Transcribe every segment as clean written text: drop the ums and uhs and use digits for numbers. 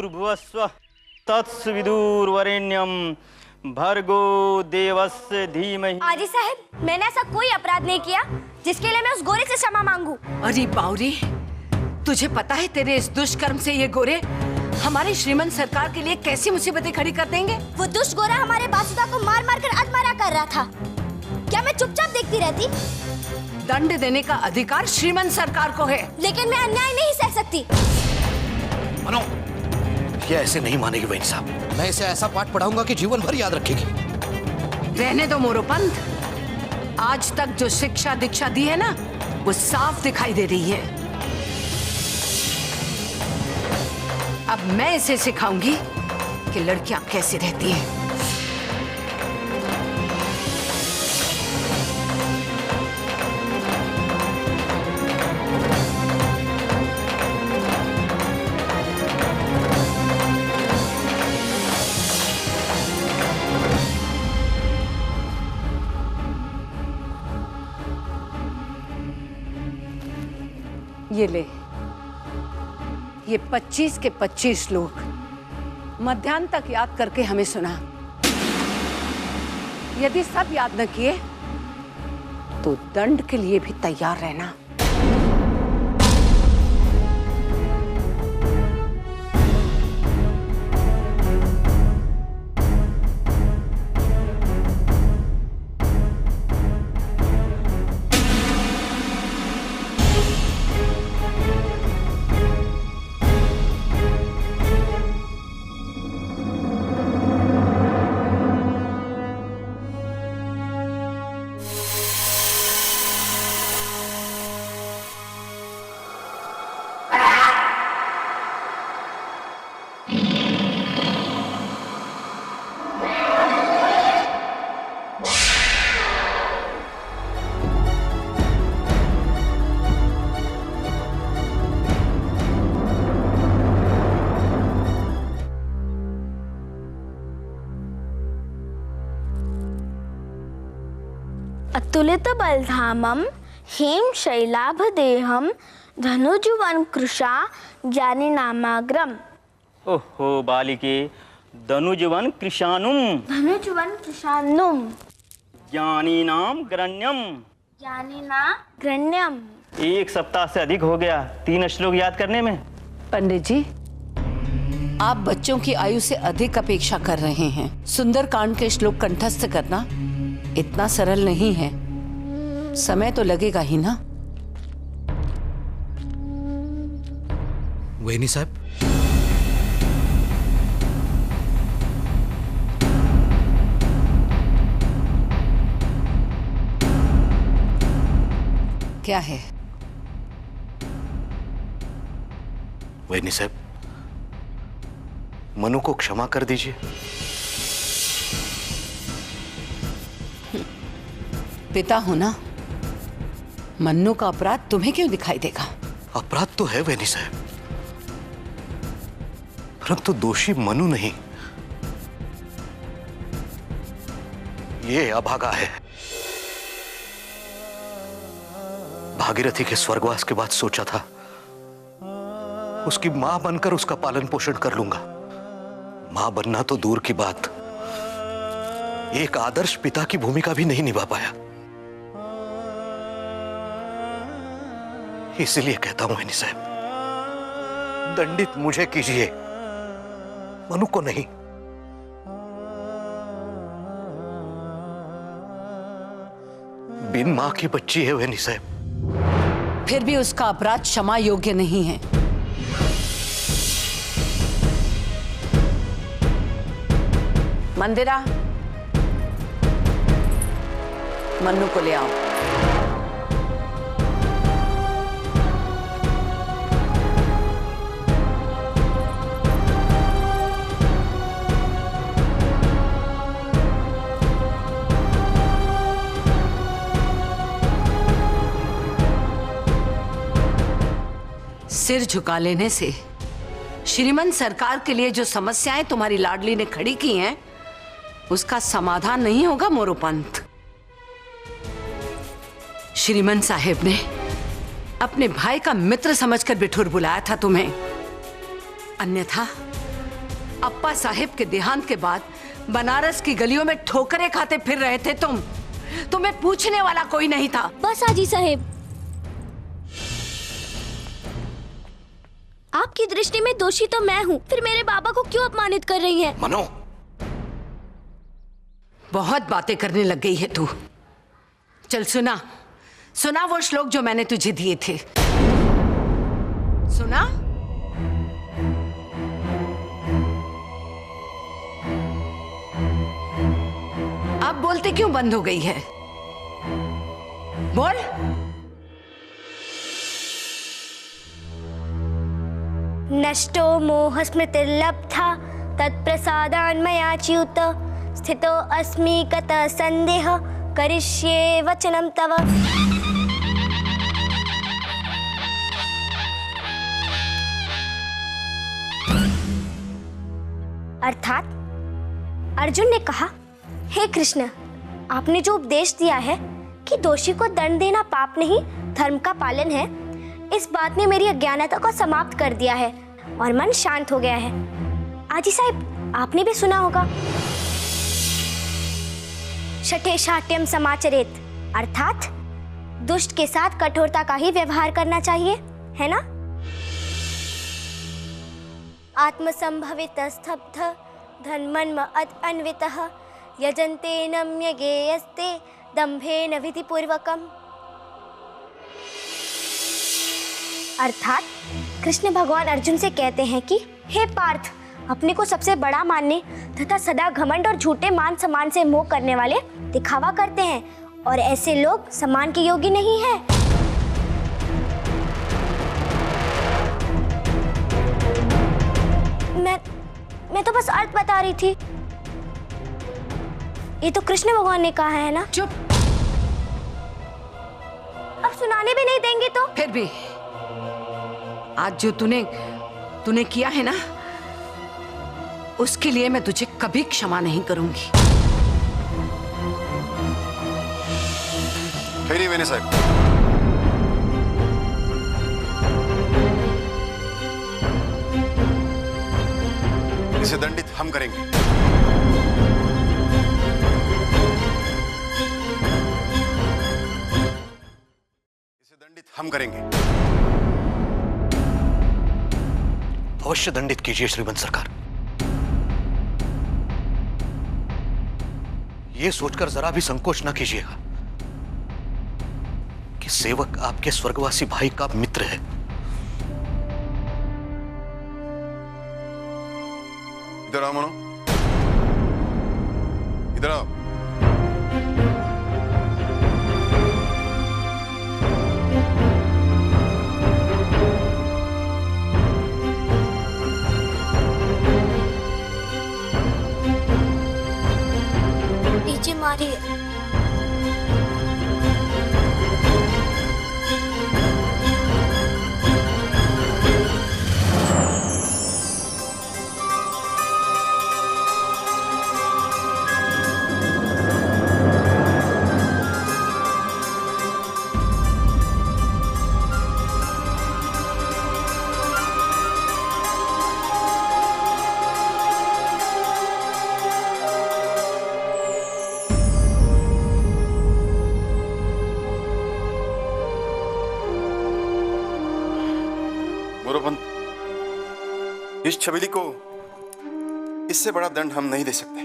भूर्भुवस्व तत्सविदुर्वरेण्यम भर्गो देवस्य धीमहि। आजी साहब, मैंने ऐसा कोई अपराध नहीं किया जिसके लिए मैं उस गोरे से क्षमा मांगू। अरे बावरी, तुझे पता है तेरे इस दुष्कर्म से ये गोरे हमारी श्रीमंत सरकार के लिए कैसी मुसीबतें खड़ी कर देंगे। वो दुष्ट गोरा हमारे बासुदा को मार मार कर अधमरा कर रहा था। क्या मैं चुपचाप देखती रहती? दंड देने का अधिकार श्रीमंत सरकार को है, लेकिन मैं अन्याय नहीं सह सकती। मनो, ये ऐसे नहीं मानेगी बहन साहब। मैं इसे ऐसा पाठ पढ़ाऊंगा कि जीवन भर याद रखेगी। रहने दो मोरोपंत, आज तक जो शिक्षा दीक्षा दी है ना, वो साफ दिखाई दे रही है। अब मैं इसे सिखाऊंगी कि लड़कियां कैसे रहती हैं। ये ले, ये 25 के 25 श्लोक मध्याह्न तक याद करके हमें सुना। यदि सब याद न किए तो दंड के लिए भी तैयार रहना। अतुलित बलधामम हेम शैलाभ देहम धनुजुवन कृशा ज्ञानी नामाग्रम। ओहो बालिके, धनुजवन कृशानुम धनुजुवन कृशानुम ज्ञानी नाम ग्रण्यम। ज्ञानी ना ग्रण्यम। 1 सप्ताह से अधिक हो गया 3 श्लोक याद करने में। पंडित जी, आप बच्चों की आयु से अधिक अपेक्षा कर रहे हैं। सुंदरकांड के श्लोक कंठस्थ करना इतना सरल नहीं है, समय तो लगेगा ही ना। वेनी साहब, क्या है? वेनी साहब, मनु को क्षमा कर दीजिए। पिता हो ना, मन्नू का अपराध तुम्हें क्यों दिखाई देगा? अपराध तो है वेनी साहब, परंतु दोषी मनु नहीं, ये अभागा है। भागीरथी के स्वर्गवास के बाद सोचा था उसकी मां बनकर उसका पालन पोषण कर लूंगा। मां बनना तो दूर की बात, एक आदर्श पिता की भूमिका भी नहीं निभा पाया। इसलिए कहता हूं वेनी साहब, दंडित मुझे कीजिए, मनु को नहीं। बिन मां की बच्ची है वेनी साहब। फिर भी उसका अपराध क्षमा योग्य नहीं है। मंदिरा, मन्नू को ले आओ। सिर झुका लेने से श्रीमंत सरकार के लिए जो समस्याएं तुम्हारी लाडली ने खड़ी की हैं, उसका समाधान नहीं होगा मोरोपंत। श्रीमंत साहेब ने अपने भाई का मित्र समझकर बिठुर बुलाया था तुम्हें, अन्यथा अप्पा साहिब के देहांत के बाद बनारस की गलियों में ठोकरें खाते फिर रहे थे तुम। तुम्हें पूछने वाला कोई नहीं था। बस आजी साहेब, आपकी दृष्टि में दोषी तो मैं हूँ, फिर मेरे बाबा को क्यों अपमानित कर रही हैं? मनो, बहुत बातें करने लग गई है तू। चल सुना, सुना वो श्लोक जो मैंने तुझे दिए थे। सुना? अब बोलते क्यों बंद हो गई है? बोल। नष्टो मोह स्मृतिर्लब्धा तत्प्रसादान् मया च्युत स्थितो अस्मि कतः संदेह करिष्ये वचनं तव। अर्थात अर्जुन ने कहा, हे कृष्ण, आपने जो उपदेश दिया है कि दोषी को दंड देना पाप नहीं धर्म का पालन है, इस बात ने मेरी अज्ञानता को समाप्त कर दिया है और मन शांत हो गया है। आजी साहिब, आपने भी सुना होगा, शठे शाट्यम समाचरेत, अर्थात दुष्ट के साथ कठोरता का ही व्यवहार करना चाहिए, है ना? आत्मसंभवित स्तब्ध धन्मन्म अत अन्वितः यजन्ते नम्यगेयस्ते दंभेन विधिपूर्वकम्। अर्थात कृष्ण भगवान अर्जुन से कहते हैं कि हे पार्थ, अपने को सबसे बड़ा मानने तथा सदा घमंड और झूठे मान सम्मान से मोह करने वाले दिखावा करते हैं और ऐसे लोग सम्मान के योग्य नहीं हैं। मैं तो बस अर्थ बता रही थी। ये तो कृष्ण भगवान ने कहा है ना। चुप। अब सुनाने भी नहीं देंगे तो? फिर भी आज जो तूने किया है ना, उसके लिए मैं तुझे कभी क्षमा नहीं करूंगी। नहीं मैंने साहब, इसे दंडित हम करेंगे। इसे दंडित हम करेंगे। अवश्य दंडित कीजिए श्रीमंत सरकार। यह सोचकर जरा भी संकोच न कीजिएगा कि सेवक आपके स्वर्गवासी भाई का मित्र है। इधर आओ मनो, इधर आओ। नीचे मारिए। इस छबीली को इससे बड़ा दंड हम नहीं दे सकते।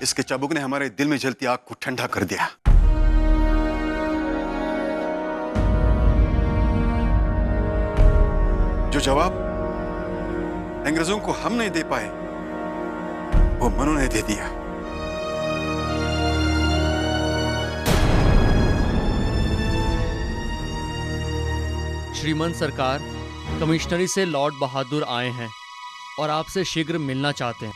इसके चाबुक ने हमारे दिल में जलती आग को ठंडा कर दिया। जो जवाब अंग्रेजों को हम नहीं दे पाए, वो मनु ने दे दिया। श्रीमंत सरकार, कमिश्नरी से लॉर्ड बहादुर आए हैं और आपसे शीघ्र मिलना चाहते हैं।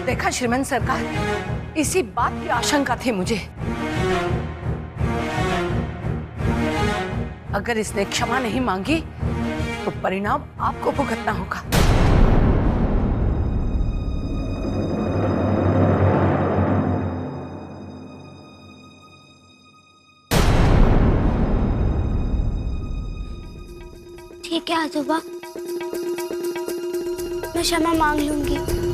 देखा श्रीमंत सरकार, इसी बात की आशंका थी मुझे। अगर इसने क्षमा नहीं मांगी तो परिणाम आपको भुगतना होगा। ठीक है आजोबा, मैं क्षमा मांग लूंगी।